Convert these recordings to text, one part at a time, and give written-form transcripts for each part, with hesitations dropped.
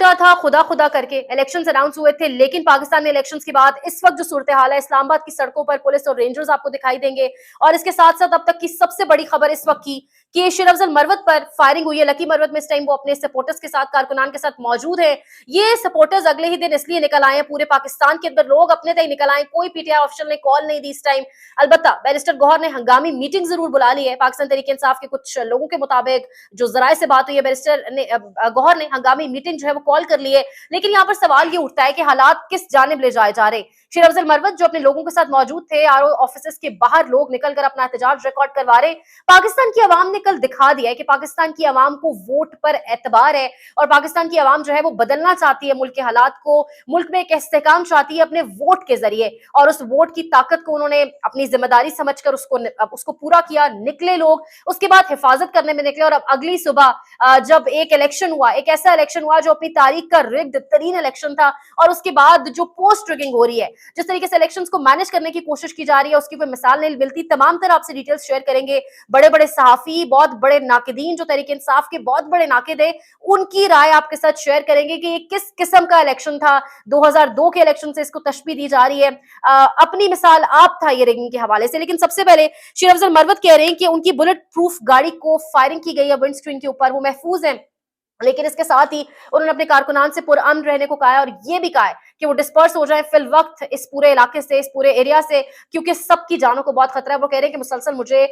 جھوٹا تھا خدا خدا کر کے الیکشنز اناؤنس ہوئے تھے، لیکن پاکستان میں الیکشنز کے بعد اس وقت جو صورتحال ہے، اسلام آباد کی سڑکوں پر پولیس اور رینجرز آپ کو دکھائی دیں گے، اور اس کے ساتھ ساتھ اب تک کی سب سے بڑی خبر اس وقت کی کہ شیر افضل مروت پر فائرنگ ہوئی ہے۔ لکی مروت میں اس ٹائم وہ اپنے سپورٹرز کے ساتھ، کارکنان کے ساتھ موجود ہیں۔ یہ سپورٹرز اگلے ہی دن اس لیے نکل آئے ہیں، پورے پاکستان کے اندر لوگ اپنے تئیں نکل آئے، کوئی پی ٹی آئی آفیشل نے کال نہیں دی اس ٹائم۔ البتہ بیرسٹر گوہر نے ہنگامی میٹنگ ضرور بلا لی ہے۔ پاکستان تحریک انصاف کے کچھ لوگوں کے مطابق جو ذرائع سے بات ہوئی ہے، بیرسٹر گوہر نے ہنگامی میٹنگ جو ہے وہ کال کر لی ہے، لیکن یہاں پر سوال یہ اٹھتا ہے کہ حالات کس جانب لے جائے جا رہے ہیں۔ شیر افضل مروت جو اپنے لوگوں کے ساتھ موجود تھے، آر او آفیسز کے باہر لوگ نکل کر اپنا احتجاج ریکارڈ کروا رہے۔ پاکستان کی عوام نے کل دکھا دیا ہے کہ پاکستان کی عوام کو ووٹ پر اعتبار ہے، اور پاکستان کی عوام جو ہے وہ بدلنا چاہتی ہے ملک کے حالات کو، ملک میں ایک استحکام چاہتی ہے اپنے ووٹ کے ذریعے، اور اس ووٹ کی طاقت کو انہوں نے اپنی ذمہ داری سمجھ کر اس کو پورا کیا۔ نکلے لوگ، اس کے بعد حفاظت کرنے میں نکلے، اور اب اگلی صبح جب ایک الیکشن ہوا، ایک ایسا الیکشن ہوا جو اپنی تاریخ کا ریگڈ ترین الیکشن تھا، اور اس کے بعد جو پوسٹ ریگنگ ہو رہی ہے، جس طریقے سے الیکشنز کو مینج کرنے کی کوشش کی جا رہی ہے، اس کی کوئی مثال نہیں ملتی۔ تمام تر آپ سے ڈیٹیلز شیئر کریں گے، بڑے بڑے صحافی، بہت بڑے ناقدین جو تحریک انصاف کے بہت بڑے ناقد ہیں، ان کی رائے آپ کے ساتھ شیئر کریں گے کہ یہ کس قسم کا الیکشن تھا۔ 2002 کے الیکشن سے اس کو تشبیہ دی جا رہی ہے، اپنی مثال آپ تھا یہ ریگنگ کے حوالے سے۔ لیکن سب سے پہلے شیر افضل مروت کہہ رہے ہیں کہ ان کی بلٹ پروف گاڑی کو فائرنگ کی گئی ہے ونڈ سکرین کے اوپر، وہ محفوظ ہیں، لیکن اس کے ساتھ ہی انہوں نے اپنے کارکنان سے پرامن رہنے کو کہا ہے، اور یہ بھی کہا ہے کہ وہ ڈسپرس ہو جائیں فی الوقت اس پورے علاقے سے، اس پورے ایریا سے، کیونکہ سب کی جانوں کو بہت خطرہ ہے۔ وہ کہہ رہے ہیں کہ مسلسل مجھے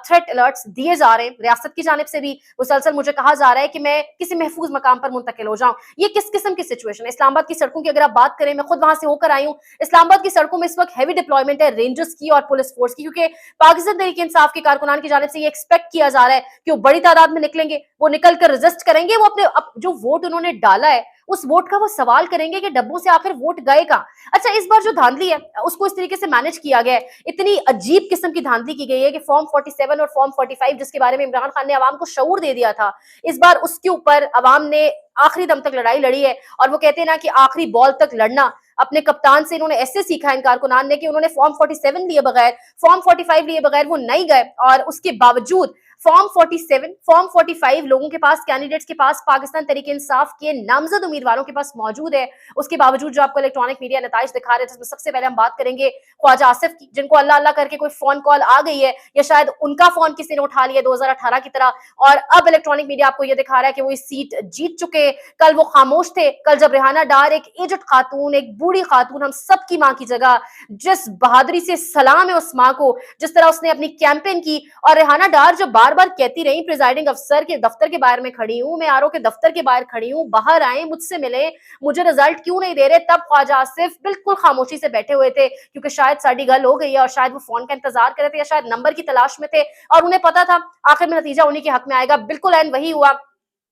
تھریٹ الرٹس دیے جا رہے ہیں، ریاست کی جانب سے بھی مسلسل مجھے کہا جا رہا ہے کہ میں کسی محفوظ مقام پر منتقل ہو جاؤں۔ یہ کس قسم کی سچویشن ہے؟ اسلام آباد کی سڑکوں کی اگر آپ بات کریں، میں خود وہاں سے ہو کر آئی ہوں، اسلام آباد کی سڑکوں میں اس وقت ہیوی ڈپلائمنٹ ہے رینجرز کی اور پولیس فورس کی، کیونکہ پاکستان تحریک انصاف کے کارکنان کی جانب سے یہ ایکسپیکٹ کیا جا رہا ہے کہ وہ بڑی تعداد میں نکلیں گے، وہ نکل کر ریزسٹ کریں گے، وہ اپنے جو ووٹ انہوں نے ڈالا ہے اس ووٹ کا وہ سوال کریں گے کہ ڈبوں سے آخر ووٹ گئے کہاں۔ اچھا، اس بار جو دھاندلی ہے اس کو اس طریقے سے مینج کیا گیا ہے، اتنی عجیب قسم کی دھاندلی کی گئی ہے کہ فارم 47 اور فارم 45 جس کے بارے میں عمران خان نے عوام کو شعور دے دیا تھا، اس بار اس کے اوپر عوام نے آخری دم تک لڑائی لڑی ہے، اور وہ کہتے ہیں نا کہ آخری بال تک لڑنا۔ اپنے کپتان سے انہوں نے ایسے سیکھا ان کارکنان نے کہ انہوں نے فارم 47 لیے بغیر، فارم 45 لیے بغیر وہ نہیں گئے، اور اس کے باوجود فارم 47 فارم 45 لوگوں کے پاس، کینڈیڈیٹس کے پاس، پاکستان تحریک انصاف کے نامزد امیدواروں کے پاس موجود ہے۔ اس کے باوجود جو آپ کو الیکٹرانک میڈیا نتائج دکھا رہے ہیں، جس میں سب سے پہلے ہم بات کریں گے خواجہ آصف کی، جن کو اللہ اللہ کر کے کوئی فون کال آ گئی ہے، یا شاید ان کا فون کسی نے اٹھا لیا 2018 کی طرح، اور اب الیکٹرانک میڈیا آپ کو یہ دکھا رہا ہے کہ وہ اس سیٹ جیت چکے۔ کل وہ خاموش تھے، کل جب ریحانہ ڈار، ایک ایجڈ خاتون، ایک بوڑھی خاتون، ہم سب کی ماں کی جگہ، جس بہادری سے سلام ہے اس ماں کو، جس طرح اس نے اپنی کیمپین کی، اور ریحانہ ڈار جو بار بار کہتی رہی پریزائڈنگ افسر کے دفتر کے باہر میں کھڑی ہوں، میں آر او کے دفتر کے باہر کھڑی ہوں، باہر آئیں مجھ سے ملیں، مجھے رزلٹ کیوں نہیں دے رہے، تب خواجہ آصف بالکل خاموشی سے بیٹھے ہوئے تھے، کیونکہ شاید ساڑی گل ہو گئی ہے، اور شاید وہ فون کا انتظار کر رہے تھے، یا شاید نمبر کی تلاش میں تھے، اور انہیں پتا تھا آخر میں نتیجہ انہی کے حق میں آئے گا۔ بالکل این وہی ہوا۔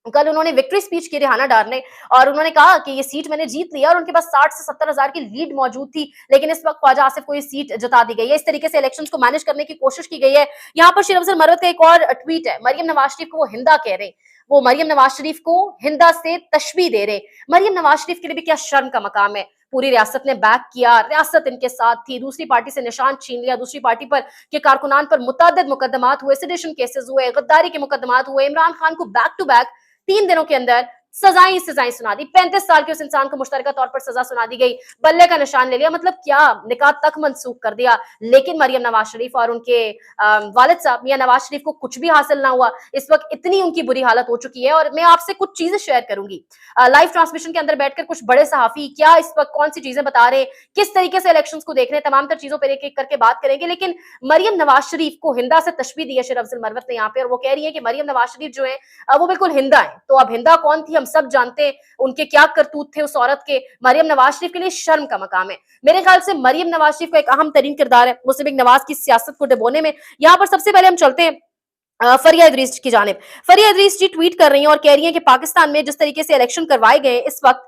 کل انہوں نے وکٹری سپیچ کی ریحانہ ڈار نے، اور انہوں نے کہا کہ یہ سیٹ میں نے جیت لیا، اور ان کے پاس 60 سے 70 ہزار کی لیڈ موجود تھی، لیکن اس وقت خواجہ آصف کو یہ سیٹ جتا دی گئی ہے۔ اس طریقے سے الیکشنز کو مینج کرنے کی کوشش کی گئی ہے۔ یہاں پر شیر افضل مروت کا ایک اور ٹویٹ ہے، مریم نواز شریف کو وہ ہندا کہہ رہے ہیں، وہ مریم نواز شریف کو ہندا سے تشبیہ دے رہے۔ مریم نواز شریف کے لیے بھی کیا شرم کا مقام ہے، پوری ریاست نے بیک کیا، ریاست ان کے ساتھ تھی، دوسری پارٹی سے نشان چھین لیا، دوسری پارٹی پر کے کارکنان پر متعدد مقدمات ہوئے، سیڈیشن کیسز ہوئے، غداری کے مقدمات ہوئے، عمران خان کو بیک ٹو بیک 3 دنوں کے اندر سزائیں سنا دی، 35 سال کے اس انسان کو مشترکہ طور پر سزا سنا دی گئی، بلے کا نشان لے لیا، مطلب کیا نکاح تک منسوخ کر دیا، لیکن مریم نواز شریف اور ان کے والد صاحب میاں نواز شریف کو کچھ بھی حاصل نہ ہوا۔ اس وقت اتنی ان کی بری حالت ہو چکی ہے، اور میں آپ سے کچھ چیزیں شیئر کروں گی لائیو ٹرانسمیشن کے اندر بیٹھ کر، کچھ بڑے صحافی کیا اس وقت کون سی چیزیں بتا رہے ہیں، کس طریقے سے الیکشنز کو دیکھ رہے ہیں، تمام تر چیزوں پر ایک ایک کر کے بات کریں گے۔ لیکن مریم نواز شریف کو ہندا سے تشبیہ دی ہے شیر افضل مروت نے یہاں پہ، اور وہ کہہ رہی ہے کہ مریم نواز شریف جو ہیں وہ بالکل ہندا ہیں۔ تو اب ہندا کون تھی ہم سب جانتے ہیں، ان کے کیا کرتوت تھے اس عورت کے۔ مریم نواز شریف کے لیے شرم کا مقام ہے۔ میرے خیال سے مریم نواز شریف کا ایک اہم ترین کردار ہے مسلم لیگ نواز کی سیاست کو ڈبونے میں۔ یہاں پر سب سے پہلے ہم چلتے ہیں فریہ ادریس کی جانب۔ فریہ ادریس جی ٹویٹ کر رہی ہیں اور کہہ رہی ہیں کہ پاکستان میں جس طریقے سے الیکشن کروائے گئے اس وقت،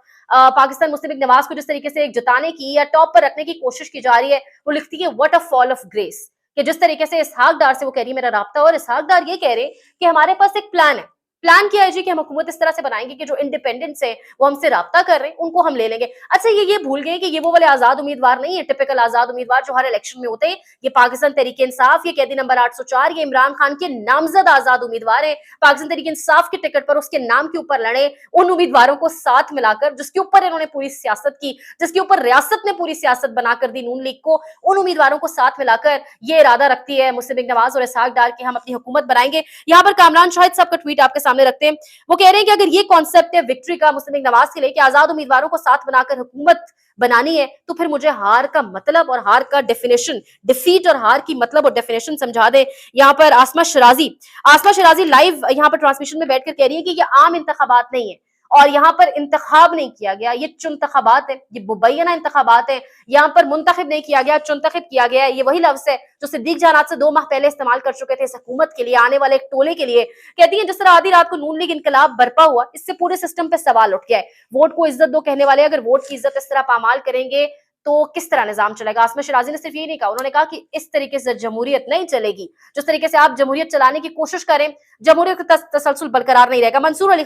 پاکستان مسلم لیگ نواز کو جس طریقے سے جتانے کی یا ٹاپ پر رکھنے کی کوشش کی جا رہی ہے، وہ لکھتی ہے what a fall of grace, کہ جس طریقے سے اسحاق ڈار سے وہ کہہ رہی ہے میرا رابطہ، اور اسحاق ڈار یہ کہہ رہے کہ ہمارے پاس ایک پلان ہے، प्लान किया है जी कि हम हुकूमत इस तरह से बनाएंगे कि जो इंडिपेंडेंट्स है वो हमसे राब्ता कर रहे हैं उनको हम ले लेंगे। अच्छा, ये भूल गए कि ये वो वाले आजाद उम्मीदवार नहीं है, टिपिकल आजाद उम्मीदवार जो हर इलेक्शन में होते हैं। ये पाकिस्तान तहरीक इंसाफ, ये कैदी नंबर 804, ये इमरान खान के नामजद आजाद उम्मीदवार है। पाकिस्तान तहरीक इंसाफ के टिकट पर उसके नाम के ऊपर लड़े उन उम्मीदवारों को साथ मिलाकर, जिसके ऊपर इन्होंने पूरी सियासत की, जिसके ऊपर रियासत ने पूरी सियासत बनाकर दी नून लीग को, उन उम्मीदवारों को साथ मिलाकर ये इरादा रखती है मुस्लिम लीग नवाज और इसहाक डार के हम अपनी हुकूमत बनाएंगे। यहाँ पर कामरान शाहिद साहब का ट्वीट आपके सामने रखते हैं। वो कह रहे हैं कि अगर ये कॉन्सेप्ट है विक्ट्री का मुस्लिम लीग नवाज के लिए कि आजाद उम्मीदवारों को साथ बनाकर हुकूमत बनानी है, तो फिर मुझे हार का मतलब और हार का डेफिनेशन, डिफीट और हार की मतलब और डेफिनेशन समझा दे। यहाँ पर आसमा शराजी लाइव यहाँ पर ट्रांसमिशन में बैठकर कह रही है कि ये आम इंतखाबात नहीं है और यहाँ पर इंतखाब नहीं किया गया, ये चुनतखाबात है, ये मुबैना इंतखाबात है। यहाँ पर मुंतखब नहीं किया गया, चुनतखब किया गया है। ये वही लफ्ज है जो सिद्दीक जान आज से 2 माह पहले इस्तेमाल कर चुके थे इस हुकूमत के लिए, आने वाले एक टोले के लिए। कहती है जिस तरह आधी रात को नून लीग इनकलाब बरपा हुआ, इससे पूरे सिस्टम पे सवाल उठ गया है। वोट को इज्जत दो कहने वाले अगर वोट की इज्जत इस तरह पामाल करेंगे तो किस तरह निजाम चलेगा। आसमा शराजी ने सिर्फ ये नहीं कहा, उन्होंने कहा कि इस तरीके से जमहूरियत नहीं चलेगी, जिस तरीके से आप जमहूरियत चलाने की कोशिश करें, जमहूरियत का तसलसल बरकरार नहीं रहेगा। मंसूर अली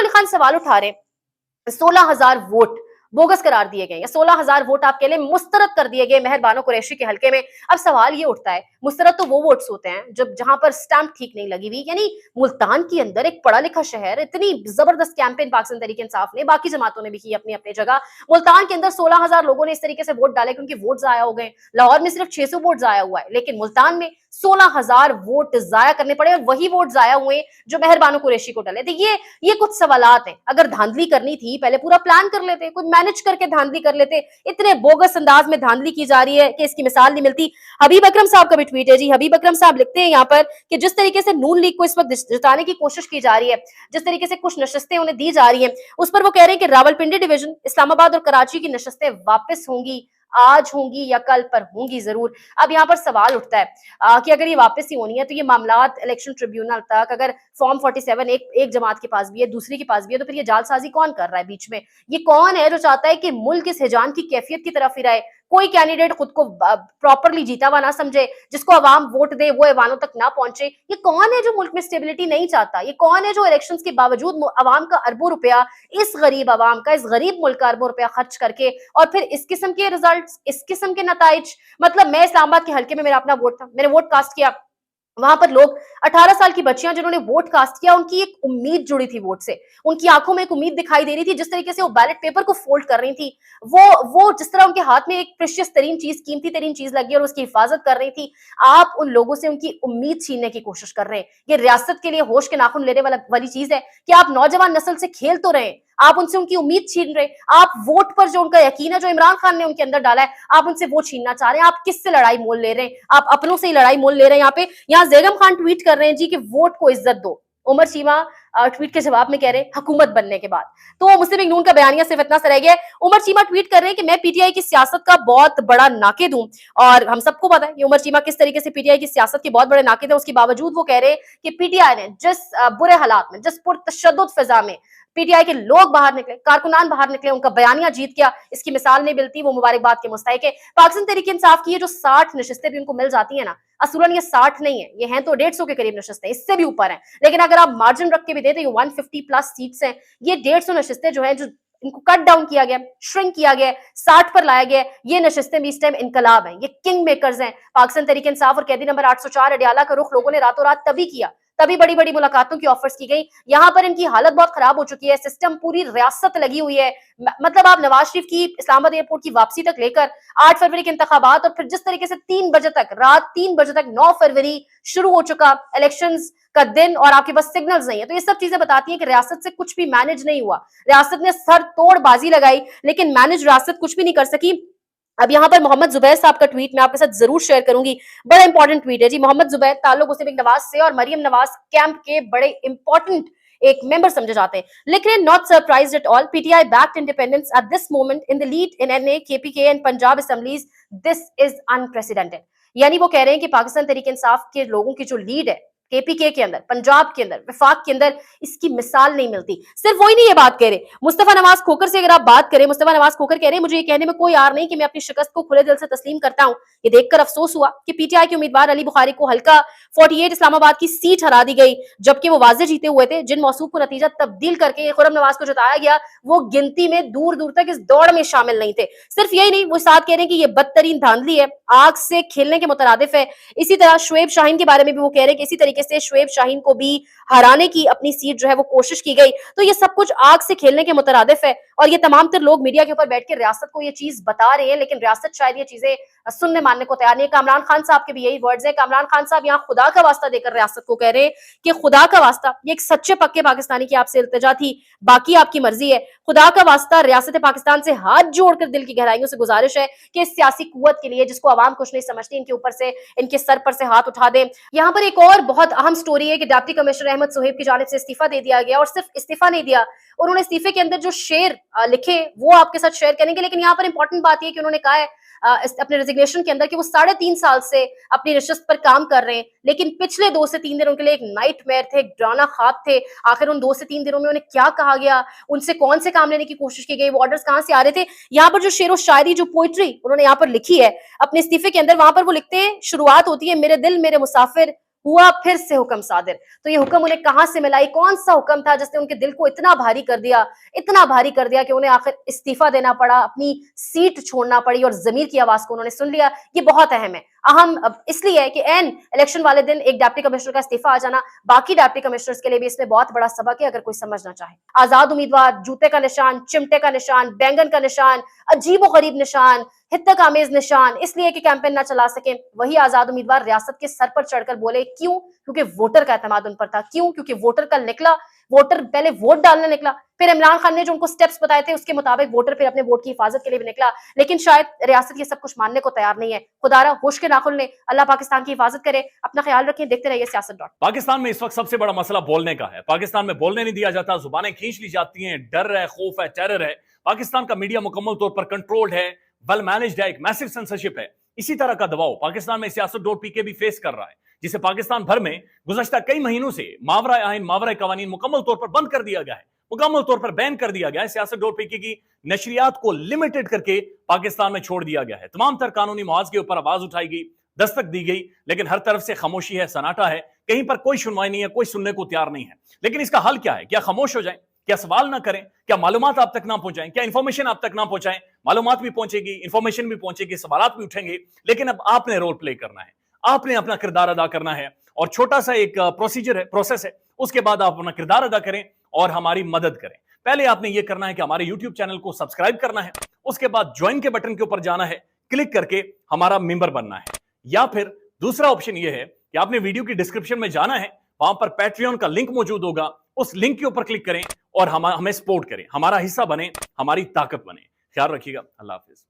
खान सवाल उठा रहे, 16,000 वोट बोगस करार दिए गए या 16,000 वोट आपके लिए मुस्तरद कर दिए गए मेहरबानो कुरैशी के हल्के में। अब सवाल ये उठता है, मुस्तरद तो वो वोट्स होते हैं जब जहां पर स्टैंप ठीक नहीं लगी हुई, यानी मुल्तान के अंदर एक पढ़ा लिखा शहर, इतनी जबरदस्त कैंपेन पाकिस्तान तहरीक इंसाफ ने, बाकी जमातों ने भी की अपनी अपनी जगह। मुल्तान के अंदर 16,000 लोगों ने इस तरीके से वोट डाले क्योंकि वोट जाया हो गए। लाहौर में सिर्फ 600 वोट जाया हुआ है, लेकिन मुल्तान में 16,000 वोट जाया करने पड़े और वही वोट जाया हुए जो मेहरबानो कुरैशी को डाले थे। ये कुछ सवालात हैं। अगर धांधली करनी थी पहले पूरा प्लान कर लेते, कोई मैनेज करके धांधली कर लेते। इतने बोगस अंदाज में धांधली की जा रही है कि इसकी मिसाल नहीं मिलती। हबीब अकरम साहब का भी ट्वीट है जी। हबीब अकरम साहब लिखते हैं यहाँ पर कि जिस तरीके से नून लीग को इस वक्त जिताने की कोशिश की जा रही है, जिस तरीके से कुछ नशस्तें उन्हें दी जा रही हैं, उस पर वो कह रहे हैं कि रावलपिंडी डिवीजन, इस्लामाबाद और कराची की नशस्तें वापस होंगी, आज होंगी या कल, पर होंगी जरूर। अब यहाँ पर सवाल उठता है कि अगर ये वापस ही होनी है तो ये मामलात इलेक्शन ट्रिब्यूनल तक, अगर फॉर्म 47 एक जमात के पास भी है, दूसरी के पास भी है, तो फिर ये जालसाजी कौन कर रहा है बीच में? ये कौन है जो चाहता है कि मुल्क इस हिजान की कैफियत की तरफ ही रहे? कोई कैंडिडेट खुद को प्रॉपरली जीता हुआ ना समझे, जिसको अवाम वोट दे वो ऐवानों तक ना पहुंचे। ये कौन है जो मुल्क में स्टेबिलिटी नहीं चाहता? ये कौन है जो इलेक्शंस के बावजूद अवाम का अरबों रुपया, इस गरीब अवाम का, इस गरीब मुल्क का अरबों रुपया खर्च करके और फिर इस किस्म के रिजल्ट्स, इस किस्म के नताइज? मतलब मैं इस्लामाबाद के हल्के में मेरा अपना वोट था, मैंने वोट कास्ट किया। वहां पर लोग 18 साल की बच्चियां जिन्होंने वोट कास्ट किया, उनकी एक उम्मीद जुड़ी थी वोट से, उनकी आंखों में एक उम्मीद दिखाई दे रही थी। जिस तरीके से वो बैलेट पेपर को फोल्ड कर रही थी, वो जिस तरह उनके हाथ में एक प्रेशियस तरीन चीज, कीमती तरीन चीज लगी और उसकी हिफाजत कर रही थी, आप उन लोगों से उनकी उम्मीद छीनने की कोशिश कर रहे हैं। ये रियासत के लिए होश के नाखून लेने वाली चीज है कि आप नौजवान नस्ल से खेल तो रहे, आप उनसे उनकी उम्मीद छीन रहे, आप वोट पर जो उनका यकीन है, जो इमरान खान ने उनके अंदर डाला है, आप उनसे वो छीनना चाह रहे हैं। आप किससे लड़ाई मोल ले रहे हैं? आप अपनों से ही लड़ाई मोल ले रहे हैं। यहाँ पे जैगम खान ट्वीट कर रहे हैं जी कि वोट को इज्जत दो। उमर चीमा ट्वीट के जवाब में कह रहे हैं हुकूमत बनने के बाद। तो मुस्लिम लीग नून का बयानिया सिर्फ इतना सा रह गया है। उमर चीमा ट्वीट कर रहे हैं कि मैं पीटीआई की सियासत का बहुत बड़ा नाकिद हूं, और हम सबको पता है कि उमर चीमा किस तरीके से पीटीआई की सियासत के बहुत बड़े नाकिद है। उसके बावजूद वो कह रहे हैं कि पीटीआई ने जिस बुरे हालात में, जिस पुरतशद्दुद फिजा में पीटीआई के लोग बाहर निकले, कारकुनान बाहर निकले, उनका बयानिया जीत गया, इसकी मिसाल नहीं मिलती, वो मुबारकबाद के मुस्तहिक है। पाकिस्तान तहरीक इंसाफ की ये जो 60 नशिस्तें भी उनको मिल जाती है ना, असूलन ये 60 नहीं है, ये हैं तो 150 के करीब नशिस्तें, इससे भी ऊपर है। लेकिन अगर आप मार्जिन रख के भी देते, ये 150 प्लस सीट्स हैं। ये 150 नशिस्तें जो है, जो इनको कट डाउन किया गया, श्रिंक किया गया, 60 पर लाया गया। ये नशिस्तें भी इस टाइम इनकलाब हैं, ये किंग मेकर्स हैं। पाकिस्तान तहरीक इंसाफ और कैदी नंबर 804 अडियाला का रुख लोगों ने रातों रात तभी किया, तभी बड़ी बड़ी मुलाकातों की ऑफर्स की गई। यहाँ पर इनकी हालत बहुत खराब हो चुकी है, सिस्टम पूरी रियासत लगी हुई है। मतलब आप नवाज शरीफ की इस्लामाबाद एयरपोर्ट की वापसी तक लेकर 8 फरवरी के इंतखाबात, और फिर जिस तरीके से 3 बजे तक, रात 3 बजे तक 9 फरवरी शुरू हो चुका इलेक्शंस का दिन, और आपके पास सिग्नल्स नहीं है, तो ये सब चीजें बताती हैं कि रियासत से कुछ भी मैनेज नहीं हुआ। रियासत ने सर तोड़ बाजी लगाई, लेकिन मैनेज रियासत कुछ भी नहीं कर सकी। अब यहाँ पर मोहम्मद जुबैर साहब का ट्वीट मैं आपके साथ जरूर शेयर करूंगी, बड़ा इंपॉर्टेंट ट्वीट है जी। मोहम्मद जुबैर ताल्लुक मुस्लिम लीग नवाज से और मरियम नवाज कैंप के बड़े इंपॉर्टेंट एक मेंबर समझे जाते हैं। लिख रहे हैं, not surprised at all, PTI backed independents at this moment in the lead in NA, KPK and Punjab assemblies, this is unprecedented. यानी वो कह रहे हैं कि पाकिस्तान तहरीक इंसाफ के लोगों की जो लीड है KPK के अंदर, पंजाब के अंदर, वफाक के अंदर इसकी मिसाल नहीं मिलती। सिर्फ वही नहीं ये बात कह रहे, मुस्तफा नवाज खोखर से अगर आप बात करें, मुस्तफा नवाज खोखर कह रहे हैं मुझे ये कहने में कोई आर नहीं कि मैं अपनी शिकस्त को खुले दिल से तस्लीम करता हूं। ये देखकर अफसोस हुआ कि PTI के उम्मीदवार अली बुखारी को हल्का 48 इस्लामाबाद की सीट हरा दी गई, जबकि वो वाजे जीते हुए थे। जिन मौसूफ को नतीजा तब्दील करके खुर्रम नवाज को जिताया गया, वो गिनती में दूर दूर तक इस दौड़ में शामिल नहीं थे। सिर्फ यही नहीं, वो साथ कह रहे हैं कि ये बदतरीन धांधली है, आग से खेलने के मुतरादिफ है। इसी तरह शुएब शाहीन के बारे में भी वो कह रहे हैं कि इसी तरीके से शुएब शाहीन को भी हराने की अपनी सीट जो है वो कोशिश की गई। तो ये सब कुछ आग से खेलने के मुतरादिफ है और ये तमाम तर लोग मीडिया के ऊपर बैठ के रियासत को ये चीज बता रहे हैं, लेकिन रियासत शायद ये चीजें सुनने मानने को तैयार नहीं है। कामरान खान साहब के भी यही वर्ड्स हैं। कामरान खान साहब यहाँ खुदा का वास्ता देकर रियासत को कह रहे हैं कि खुदा का वास्ता, ये एक सच्चे पक्के पाकिस्तानी की आपसे इल्तिजा थी, बाकी आपकी मर्जी है। खुदा का वास्ता रियासत पाकिस्तान से हाथ जोड़कर दिल की गहराइयों से गुजारिश है कि इस सियासी कुव्वत के लिए, जिसको आवाम कुछ नहीं समझती, इनके ऊपर से, इनके सर पर से हाथ उठा दें। यहाँ पर एक और बहुत अहम स्टोरी है कि डिप्टी कमिश्नर अहमद सुहेब की जानिब से इस्तीफा दे दिया गया, और सिर्फ इस्तीफा नहीं दिया, उन्होंने इस्तीफे के अंदर जो शेर लिखे वो आपके साथ शेयर करेंगे। लेकिन यहाँ पर इंपॉर्टेंट बात यह कि उन्होंने कहा है अपने रेजिग्नेशन के अंदर कि वो 3.5 साल से अपनी नशस्त पर काम कर रहे हैं, लेकिन पिछले 2 से 3 दिन उनके लिए एक नाइटमेयर थे, एक डरावना ख्वाब थे। आखिर उन 2 से 3 दिनों में उन्हें क्या कहा गया, उनसे कौन से काम लेने की कोशिश की गई, वो ऑर्डर्स कहां से आ रहे थे। यहाँ पर जो शेर व शायरी, जो पोइट्री उन्होंने यहाँ पर लिखी है अपने इस्तीफे के अंदर, वहां पर वो लिखते हैं, शुरुआत होती है, मेरे दिल मेरे मुसाफिर हुआ फिर से हुक्म सादिर। तो ये हुक्म उन्हें कहां से मिला, कौन सा हुक्म था जिसने उनके दिल को इतना भारी कर दिया, इतना भारी कर दिया कि उन्हें आखिर इस्तीफा देना पड़ा, अपनी सीट छोड़ना पड़ी और जमीर की आवाज को उन्होंने सुन लिया। ये बहुत अहम है। अहम इसलिए है कि एन इलेक्शन वाले दिन एक डिप्टी कमिश्नर का इस्तीफा आ जाना बाकी डिप्टी कमिश्नर्स के लिए भी इसमें बहुत बड़ा सबक है, अगर कोई समझना चाहे। आजाद उम्मीदवार, जूते का निशान, चिमटे का निशान, बैंगन का निशान, अजीब गरीब निशान, हित्तक आमेज निशान, इसलिए कि कैंपेन ना चला सके। वही आजाद उम्मीदवार रियासत के सर पर चढ़कर बोले, क्यों? क्योंकि वोटर का एतमाद उन पर था। क्यों? क्योंकि वोटर कल निकला, वोटर पहले वोट डालने निकला, फिर इमरान खान ने जो उनको स्टेप्स बताए थे उसके मुताबिक वोटर फिर अपने वोट की हिफाजत के लिए भी निकला। लेकिन शायद रियासत ये सब कुछ मानने को तैयार नहीं है। खुदारा होश के नाखुन ले, अल्लाह पाकिस्तान की हिफाजत करे। अपना ख्याल रखें, देखते रहिए सियासत डॉट। पाकिस्तान में इस वक्त सबसे बड़ा मसला बोलने का है। पाकिस्तान में बोलने नहीं दिया जाता, जुबानें खींच ली जाती हैं, डर है, खौफ है, टेरर है। पाकिस्तान का मीडिया मुकम्मल तौर पर कंट्रोल्ड है, वेल मैनेज्ड है, एक मैसिव सेंसरशिप है। इसी तरह का दबाव पाकिस्तान में सियासत.pk भी फेस कर रहा है, जिसे पाकिस्तान भर में गुज़श्ता कई महीनों से मावरा आइन, मावरा कवानीन मुकम्मल तौर पर बंद कर दिया गया है, मुकम्मल तौर पर बैन कर दिया गया है। सियासत.pk की नशरियात को लिमिटेड करके पाकिस्तान में छोड़ दिया गया है। तमाम तर कानूनी मुआवजे के ऊपर आवाज उठाई गई, दस्तक दी गई, लेकिन हर तरफ से खामोशी है, सन्नाटा है, कहीं पर कोई सुनवाई नहीं है, कोई सुनने को तैयार नहीं है। लेकिन इसका हल क्या है? क्या खामोश हो जाए? क्या सवाल ना करें? क्या मालूमात आप तक ना पहुंचाएं? क्या इंफॉर्मेशन आप तक ना पहुंचाएं? मालूमात भी पहुंचेगी, इंफॉर्मेशन भी पहुंचेगी, सवालात भी उठेंगे, लेकिन अब आपने रोल प्ले करना है, आपने अपना किरदार अदा करना है। और छोटा सा एक प्रोसीजर है, प्रोसेस है, उसके बाद आप अपना किरदार अदा करें और हमारी मदद करें। पहले आपने ये करना है कि हमारे YouTube चैनल को सब्सक्राइब करना है, उसके बाद ज्वाइन के बटन के ऊपर जाना है, क्लिक करके हमारा मेंबर बनना है। या फिर दूसरा ऑप्शन ये है कि आपने वीडियो की डिस्क्रिप्शन में जाना है, वहां पर पैट्रियन का लिंक मौजूद होगा, उस लिंक के ऊपर क्लिक करें और हमें सपोर्ट करें, हमारा हिस्सा बने, हमारी ताकत बने। ख्याल रखिएगा। अल्लाह हाफिज।